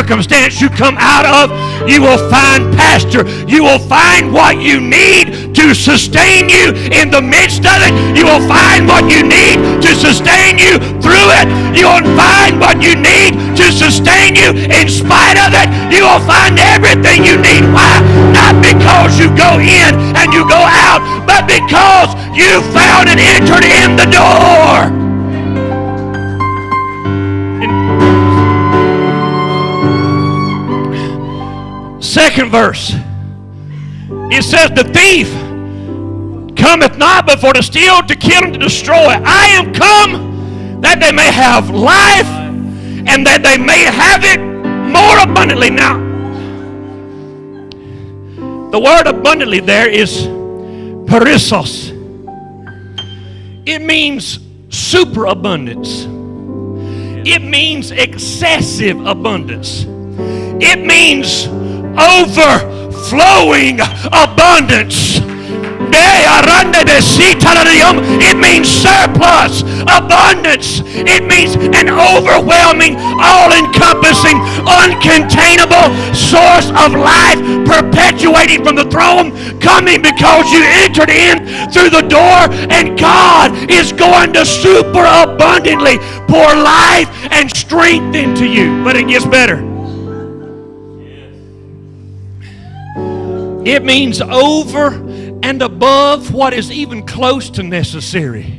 circumstance you come out of, you will find pasture. You will find what you need to sustain you in the midst of it. You will find what you need to sustain you through it. You will find what you need to sustain you in spite of it. You will find everything you need. Why? Not because you go in and you go out, but because you found and entered in the door. Second verse, it says, the thief cometh not but for to steal, to kill, and to destroy. I am come that they may have life, and that they may have it more abundantly. Now, the word abundantly there is perissos. It means superabundance. It means excessive abundance. It means overflowing abundance. It means surplus abundance. It means an overwhelming, all-encompassing, uncontainable source of life perpetuating from the throne, coming because you entered in through the door, and God is going to super abundantly pour life and strength into you. But it gets better. It means over and above what is even close to necessary.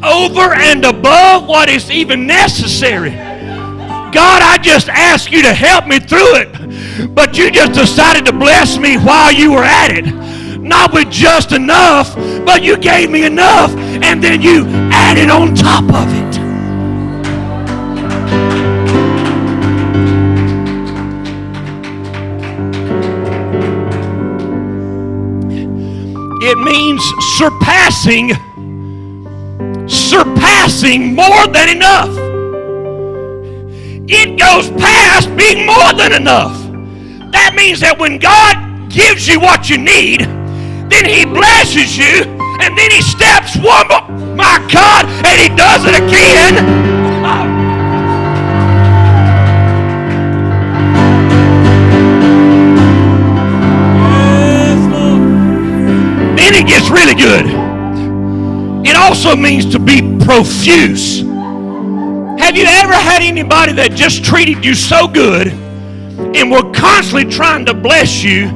Over and above what is even necessary. God, I just ask you to help me through it, but you just decided to bless me while you were at it. Not with just enough, but you gave me enough, and then you added on top of it. It means surpassing more than enough. It goes past being more than enough. That means that when God gives you what you need, then He blesses you, and then He steps one more, my God, and He does it again. Then it gets really good. It also means to be profuse. Have you ever had anybody that just treated you so good and were constantly trying to bless you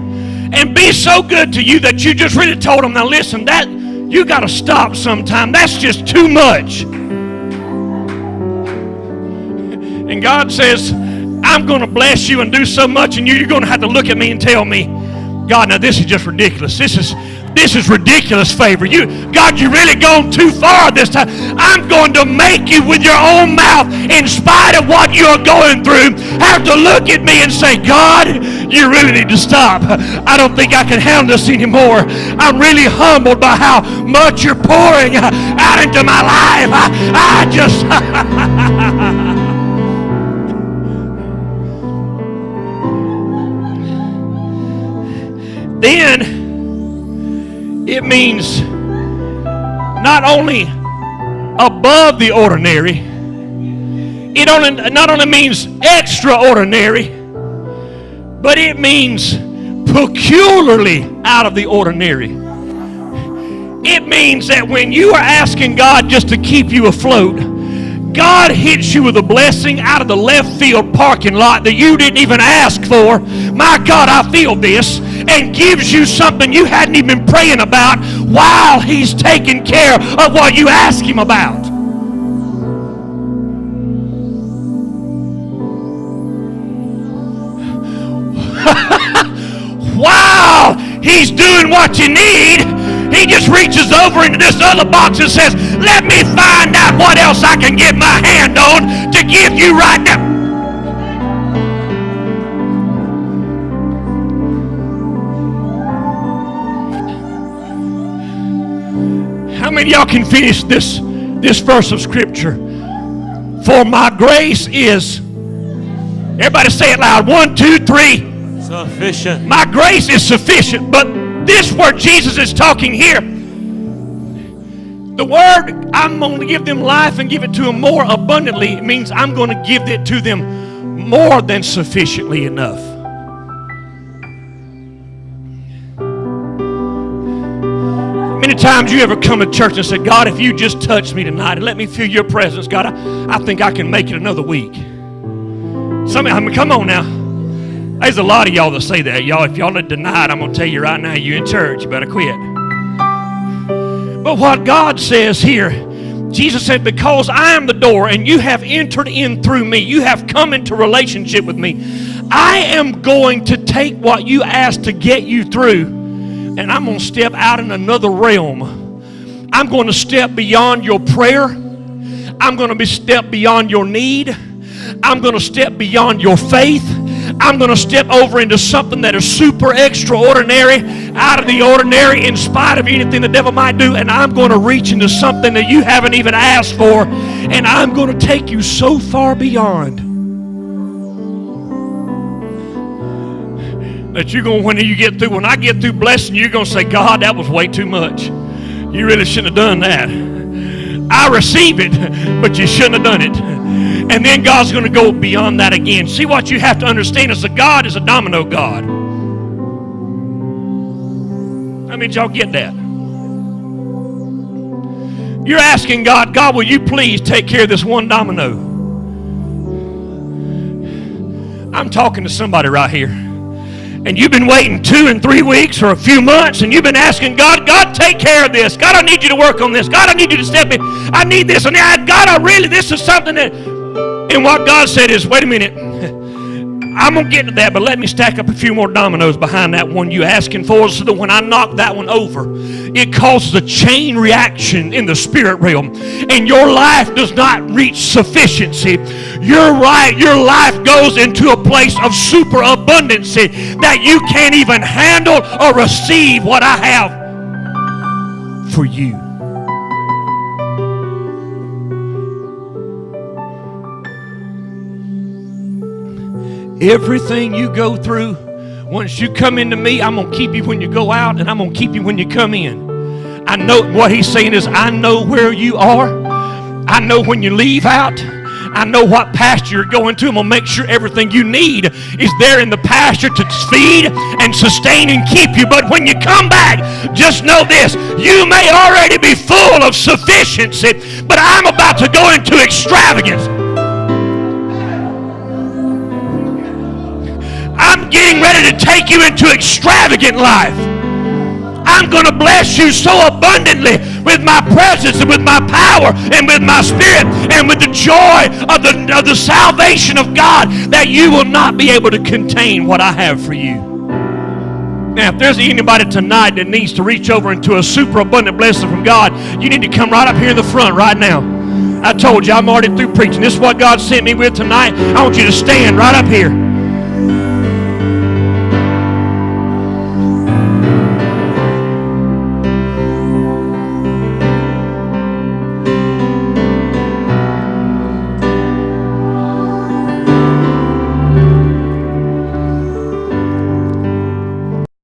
and be so good to you that you just really told them, now listen, that you got to stop sometime. That's just too much. And God says, I'm going to bless you and do so much, and you're going to have to look at me and tell me, God, now this is just ridiculous. This is ridiculous, Favor. God, you really gone too far this time. I'm going to make you with your own mouth, in spite of what you're going through, have to look at me and say, God, you really need to stop. I don't think I can handle this anymore. I'm really humbled by how much you're pouring out into my life. I just... Then it means not only above the ordinary, it not only means extraordinary, but it means peculiarly out of the ordinary. It means that when you are asking God just to keep you afloat, God hits you with a blessing out of the left field parking lot that you didn't even ask for. My God, I feel this. And gives you something you hadn't even been praying about while He's taking care of what you ask Him about. While He's doing what you need, He just reaches over into this other box and says, let me find out what else I can get my hand on to give you right now. How many of y'all can finish this verse of Scripture? For my grace is, everybody say it loud, 1, 2, 3. Sufficient. My grace is sufficient. But this where Jesus is talking here, The word, I'm going to give them life and give it to them more abundantly, it means I'm going to give it to them more than sufficiently enough. Many times you ever come to church and say, God, if you just touch me tonight and let me feel your presence, God, I think I can make it another week. Come on now. There's a lot of y'all that say that. Y'all, if y'all are denied, I'm going to tell you right now, you're in church. You better quit. But what God says here, Jesus said, because I am the door and you have entered in through me, you have come into relationship with me, I am going to take what you asked to get you through, and I'm going to step out in another realm. I'm going to step beyond your prayer. I'm going to step beyond your need. I'm going to step beyond your faith. I'm going to step over into something that is super extraordinary, out of the ordinary, in spite of anything the devil might do, and I'm going to reach into something that you haven't even asked for, and I'm going to take you so far beyond that you're going, when I get through blessing you, you're going to say, God, that was way too much. You really shouldn't have done that. I receive it, but you shouldn't have done it. And then God's going to go beyond that again. See, what you have to understand is that God is a domino God. I mean, y'all get that? You're asking God, God, will you please take care of this one domino? I'm talking to somebody right here. And you've been waiting 2 and 3 weeks or a few months, and you've been asking God, God, take care of this. God, I need you to work on this. God, I need you to step in. I need this. And God, this is something that... And what God said is, wait a minute, I'm going to get to that, but let me stack up a few more dominoes behind that one you asking for, so that when I knock that one over, it causes a chain reaction in the spirit realm, and your life does not reach sufficiency. Your life goes into a place of superabundancy that you can't even handle or receive what I have for you. Everything you go through, once you come into me, I'm going to keep you when you go out, and I'm going to keep you when you come in. I know what he's saying is, I know where you are. I know when you leave out. I know what pasture you're going to. I'm going to make sure everything you need is there in the pasture to feed and sustain and keep you. But when you come back, just know this. You may already be full of sufficiency, but I'm about to go into extravagance. I'm getting ready to take you into extravagant life. I'm going to bless you so abundantly with my presence and with my power and with my spirit and with the joy of the salvation of God that you will not be able to contain what I have for you. Now, if there's anybody tonight that needs to reach over into a super abundant blessing from God, you need to come right up here in the front right now. I told you I'm already through preaching. This is what God sent me with tonight. I want you to stand right up here.